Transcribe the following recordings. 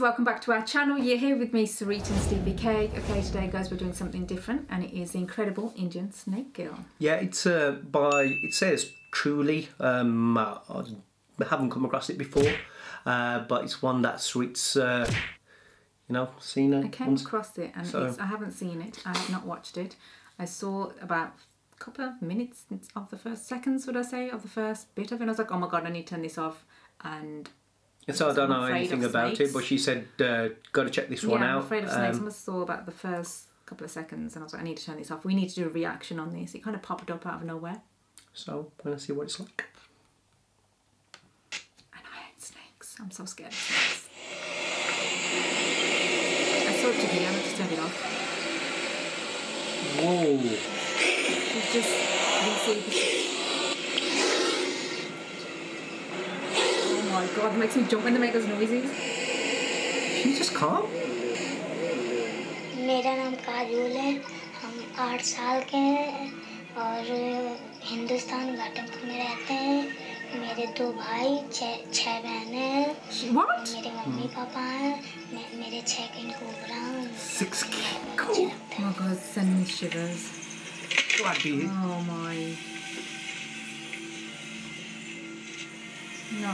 welcome back to our channel. You're here with me, Sureet and Stevie K. Okay, today guys we're doing something different and it is the incredible Indian snake girl. Yeah, it's it says Truly. I haven't come across it before, but it's one that Sureet's you know, seen it. I came across it and I haven't seen it, I have not watched it. I saw about a couple of minutes of the first seconds, would I say, of the first bit of it, and I was like, oh my god, I need to turn this off. And so I don't know anything about it, but she said, got to check this one out. I'm afraid of snakes. I must saw about the first couple of seconds and I was like, I need to turn this off. We need to do a reaction on this. It kind of popped up out of nowhere. So, we're going to see what it's like. And I hate snakes. I'm so scared of snakes. I saw it to here and I just turned it off. Whoa. It's just, oh my god, it makes me jump when they make those noises. She's just calm. मेरा नाम काजोल है, हम 8 साल के हैं और हिंदुस्तान घाटमपुर में रहते हैं। मेरे 2 भाई, 6 बहनें हैं। मेरे मम्मी पापा हैं, मेरे 6 किंग कोबरा हैं। 6 king cobra. Oh my god, send me shivers. Oh my. No.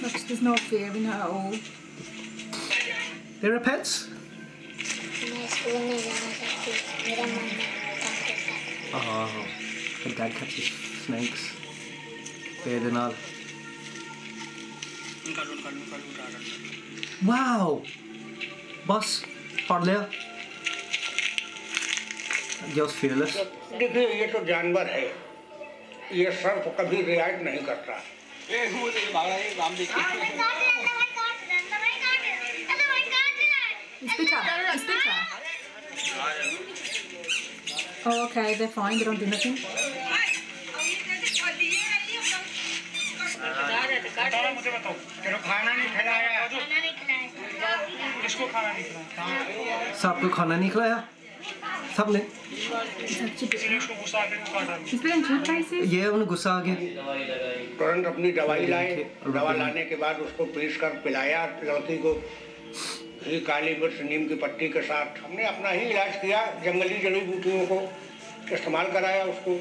Look, there's no fear in her at all. There are pets? Oh, her dad catches snakes. Better than all. Wow! Boss, Parlea. Just fearless. देखिए ये तो जानवर है, ये सर्प कभी react नहीं करता। It's bitter. It's bitter. Oh, okay, they're fine. They don't do nothing. सबको खाना नहीं खिलाया? सबने? He's been in 2 places. ये उन्हें गुस्सा आ गया। तुरंत अपनी दवाई लाए, दवा लाने के बाद उसको पीस कर पिलाया लड़की को। ये काली मिर्च नीम की पत्ती के साथ हमने अपना ही इलाज किया, जंगली जड़ी बूटियों को इस्तेमाल कराया, उसको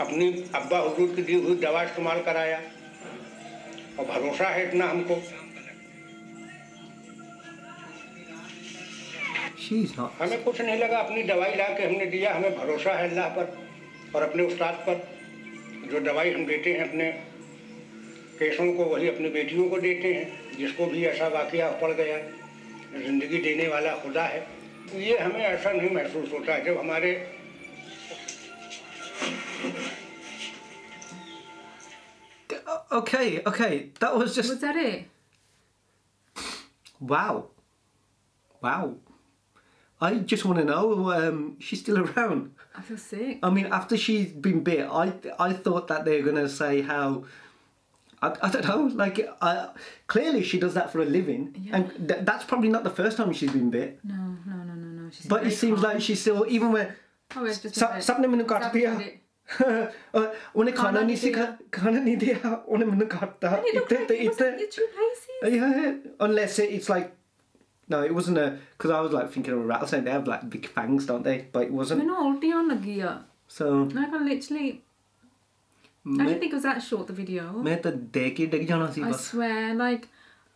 अपनी अब्बा हुजूर की दी हुई दवा इस्तेमाल कराया और भरोसा है इतना हमको। हमें कुछ नहीं लगा, अपनी दवाई ला के हमने दिया, हमें भरोसा है अल्लाह पर और अपने उस्ताद पर। जो दवाई हम देते हैं अपने केसों को वही अपनी बेटियों को देते हैं। जिसको भी ऐसा वाकया पड़ गया, जिंदगी देने वाला खुदा है। ये हमें ऐसा नहीं महसूस होता जब हमारे Okay, that was just... Was that it? Wow. I just want to know, she's still around. I feel sick. I mean, after she's been bit, I thought that they were going to say how... I don't know, like, clearly she does that for a living, yeah. And that's probably not the first time she's been bit. No. But it seems like she's still, even when... सबने मैंने काट दिया, उन्हें खाना नहीं दिया, उन्हें मैंने काटा, unless it's like, no, it wasn't a, because I was like thinking of a rattlesnake, they have like big fangs, don't they? But it wasn't. So, like I literally, I didn't think it was that short, the video. I swear, like,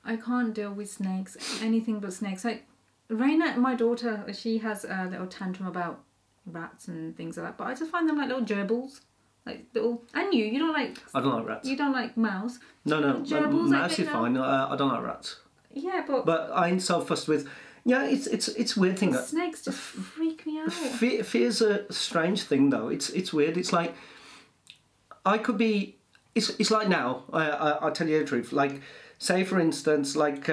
I can't deal with snakes, anything but snakes. Like, Raina, my daughter, she has a little tantrum about rats and things like that, but I just find them like little gerbils. Like little, and you don't like... I don't like rats. You don't like mouse? No, gerbils, mouse is fine, I don't like rats. Yeah, but... But I ain't so fussed with... Yeah, it's weird thing. Snakes just freak me out. Fear's a strange thing though. It's weird. It's like I could be. It's like now. I'll tell you the truth. Like, say for instance, like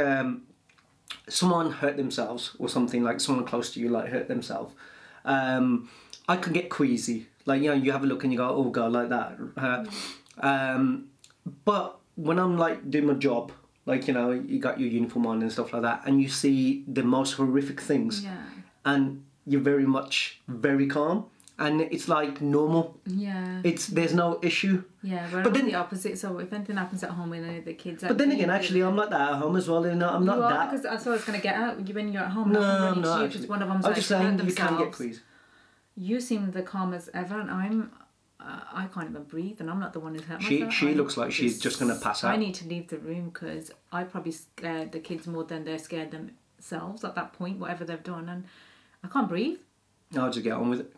someone hurt themselves or something. Like someone close to you, like hurt themselves. I could get queasy. Like, you know, you have a look and you go, oh god, like that. But when I'm like doing my job. Like, you know, you got your uniform on and stuff like that, and you see the most horrific things, and you're very calm. and it's like normal. Yeah. There's no issue. Yeah, but then the opposite. So if anything happens at home with any of the kids, but then again, actually, I'm like that at home as well. You know, I'm not that. Because that's what I was going to get out when you're at home. No, I'm not. Actually. One of them's I'm just saying you can get queasy. You seem the calmest ever, and I can't even breathe, and I'm not the one who's hurt myself. She looks like she's just going to pass out. I need to leave the room because I probably scared the kids more than they're scared themselves at that point, whatever they've done, and I can't breathe. I'll just get on with it.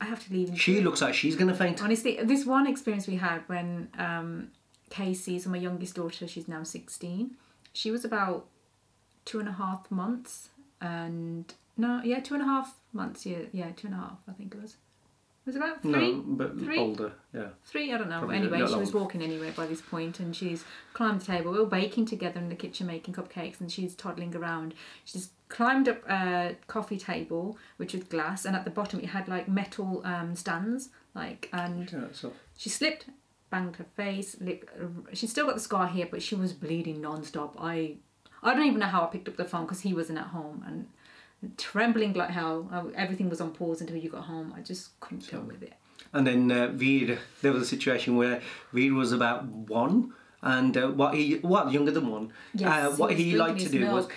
I have to leave. She looks like she's going to faint. Honestly, this one experience we had when Casey, so my youngest daughter, she's now 16. She was about 2.5 months, and 2.5 months. Yeah, 2.5. I think it was. Was it about 3? No, but 3? Older, yeah. 3, I don't know. Probably anyway, she was walking anywhere by this point, and she's climbed the table. We were baking together in the kitchen, making cupcakes, and she's toddling around. She's climbed up a coffee table, which was glass, and at the bottom it had like metal stands, she slipped, banged her face. She's still got the scar here, but she was bleeding non-stop. I don't even know how I picked up the phone because he wasn't at home, and trembling like hell. Everything was on pause until you got home. I just couldn't deal with it. And then there was a situation where Veer was about 1, and younger than 1. Yes, what he liked to do was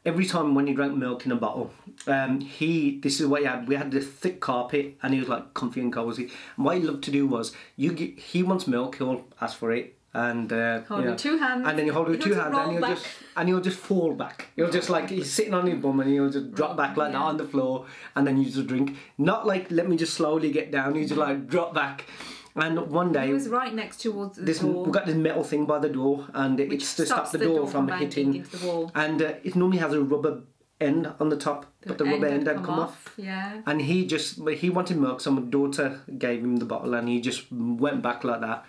every time when he drank milk in a bottle, this is what he had. We had this thick carpet, and he was like comfy and cozy. And what he loved to do was he wants milk, he'll ask for it. And hold with 2 hands, and then you hold with 2 hands, and he'll just fall back. He'll just like he's sitting on his bum, and he'll just drop back like that on the floor, and then you just drink. Not like let me just slowly get down. He just like drop back. And one day he was right next towards the door. We've got this metal thing by the door, and it's to stop the door from hitting into the wall. And it normally has a rubber end on the top, but the rubber end had come off. Yeah. And he wanted milk, so my daughter gave him the bottle, and he just went back like that.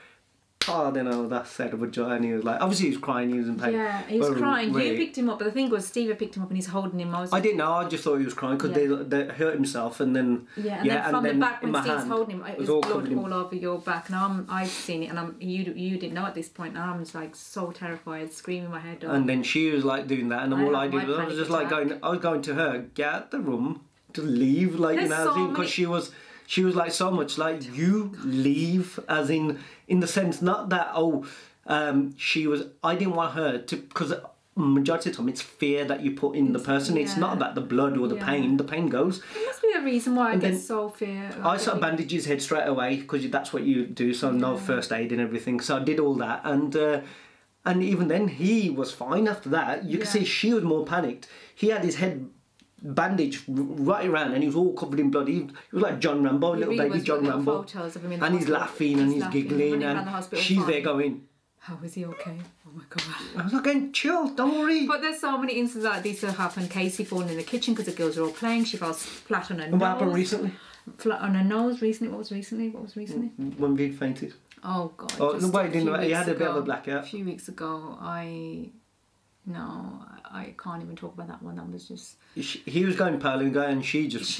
Oh, I don't know, that set of a joy, and he was like, obviously he was crying, he was in pain. Yeah, he was crying. You picked him up, but the thing was, Steve picked him up and he's holding him. I didn't know, I just thought he was crying because they hurt himself, and then then from the back when Steve's holding him, it was blood all over your back, and I've seen it, and you didn't know at this point, and I'm just like so terrified, screaming my head off. And then she was like doing that, and all I did was I was just like going to her, get out the room, to leave, like, you know, because she was like so much like, you leave, as in the sense, not that, I didn't want her to, because majority of the time it's fear that you put in the person. It's not about the blood or the pain. The pain goes. There must be a reason why I get so fear. I sort of bandaged his head straight away, because that's what you do, so no first aid and everything. So I did all that, and even then he was fine after that. You can see she was more panicked. He had his head bandage right around, and he was all covered in blood. He was like John Rambo, little baby John Rambo, and he's laughing and he's giggling, and she's there going, how is he okay? Oh my god. I was like going, chill, don't worry. But there's so many instances like this that happen. Casey falling in the kitchen because the girls are all playing. She falls flat on her nose. What happened recently? Flat on her nose recently. What was recently? When we fainted. Oh god. He had a bit of a blackout. A few weeks ago, I can't even talk about that one. That was just... He was going pale and she just...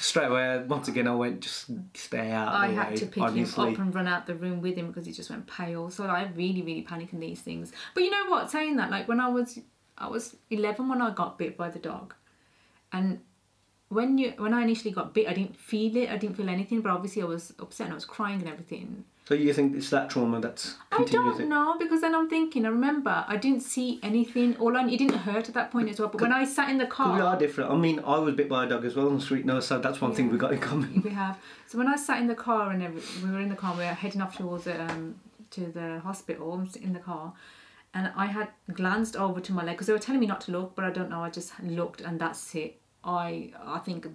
Straight away, once again, I went, just stay out of the way. I had to pick him up and run out the room with him because he just went pale. So I really, really panic in these things. But you know what? Saying that, like when I was 11 when I got bit by the dog. And when I initially got bit, I didn't feel it. I didn't feel anything. But obviously I was upset and I was crying and everything. So you think it's that trauma that's continues? I don't know, because then I'm thinking, I remember I didn't see anything. It didn't hurt at that point as well. But when I sat in the car... We are different. I mean, I was bit by a dog as well on the street now, so that's one thing we got in common. We have. So when I sat in the car and we were in the car, we were heading off towards to the hospital. I'm sitting in the car, and I had glanced over to my leg because they were telling me not to look, but I don't know. I just looked, and that's it. I think see,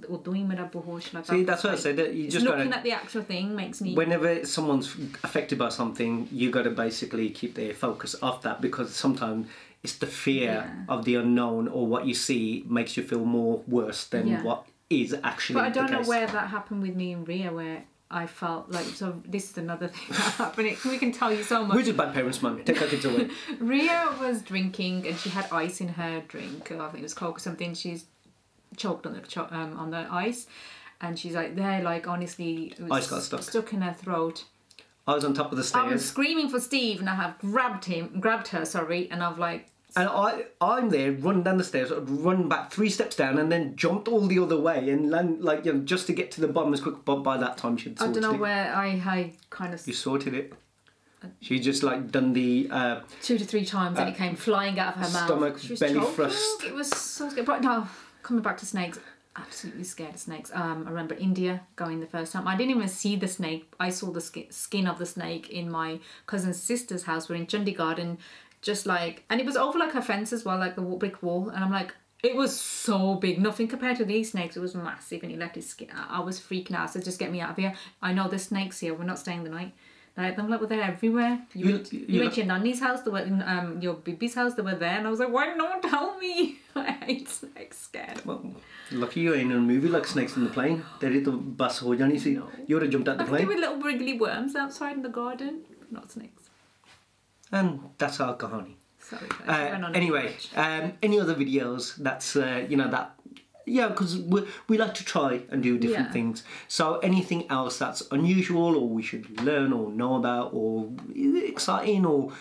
that's what I said, that you just looking at the actual thing makes me... Whenever someone's affected by something, you got to basically keep their focus off that, because sometimes it's the fear of the unknown, or what you see makes you feel more worse than what is actually the case. But I don't know where that happened with me and Ria, where I felt like... So this is another thing that happened. We can tell you so much. We're just bad parents, man. Take our kids away. Ria was drinking and she had ice in her drink. I think it was Coke or something. She's choked on the ice, and she's like there, like honestly, it was ice got stuck in her throat. I was on top of the stairs. I was screaming for Steve, and I have grabbed her, and I've like And I'm there, running down the stairs, run back 3 steps down, and then jumped all the other way, and land, like, you know, just to get to the bottom as quick. But by that time, she'd sorted it. I don't know where I kind of... You sorted it. She just like done the 2 to 3 times, and it came flying out of her stomach, mouth. belly thrust. It was so scary. But no, coming back to snakes, absolutely scared of snakes. I remember India going the first time. I didn't even see the snake. I saw the skin of the snake in my cousin's sister's house. We're in Chandigarh, and just like, and it was over like her fence as well, like the brick wall. And I'm like, it was so big, nothing compared to these snakes. It was massive, and he left his skin out. I was freaking out. So just get me out of here. I know there's snakes here. We're not staying the night. Like, I'm like, well, they're everywhere. You went to your nanny's house, they were in your baby's house, they were there, and I was like, why no one tell me? I hate snakes, scared. Well, lucky you ain't in a movie like Snakes in the Plane. They did the bus ho jani si. You would have jumped out the plane. There were little wriggly worms outside in the garden, not snakes. And that's our kahani. Sorry, anyway, any other videos? That's you know, that. Yeah, because we like to try and do different things. So anything else that's unusual, or we should learn or know about, or exciting or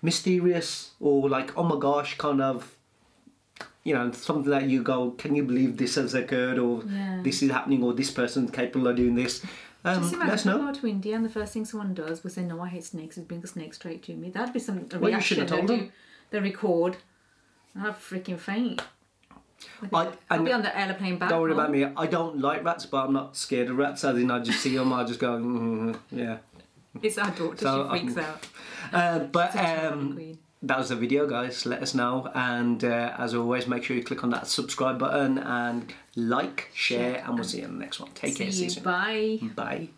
mysterious, or like, oh my gosh, kind of, you know, something that you go, can you believe this has occurred, or this is happening, or this person's capable of doing this. Just imagine I go to India and the first thing someone does was say, no, I hate snakes, is bring a snake straight to me. That'd be a reaction. You should have told them. They record. I'd freaking faint. I'll be on the airplane back. Don't worry about me. I don't like rats, but I'm not scared of rats. As in, I just see them, I just go, yeah. It's our daughter, so she freaks out. But that was the video, guys. Let us know. And as always, make sure you click on that subscribe button and like, share, and we'll see you in the next one. Take care. See you. Bye. Bye.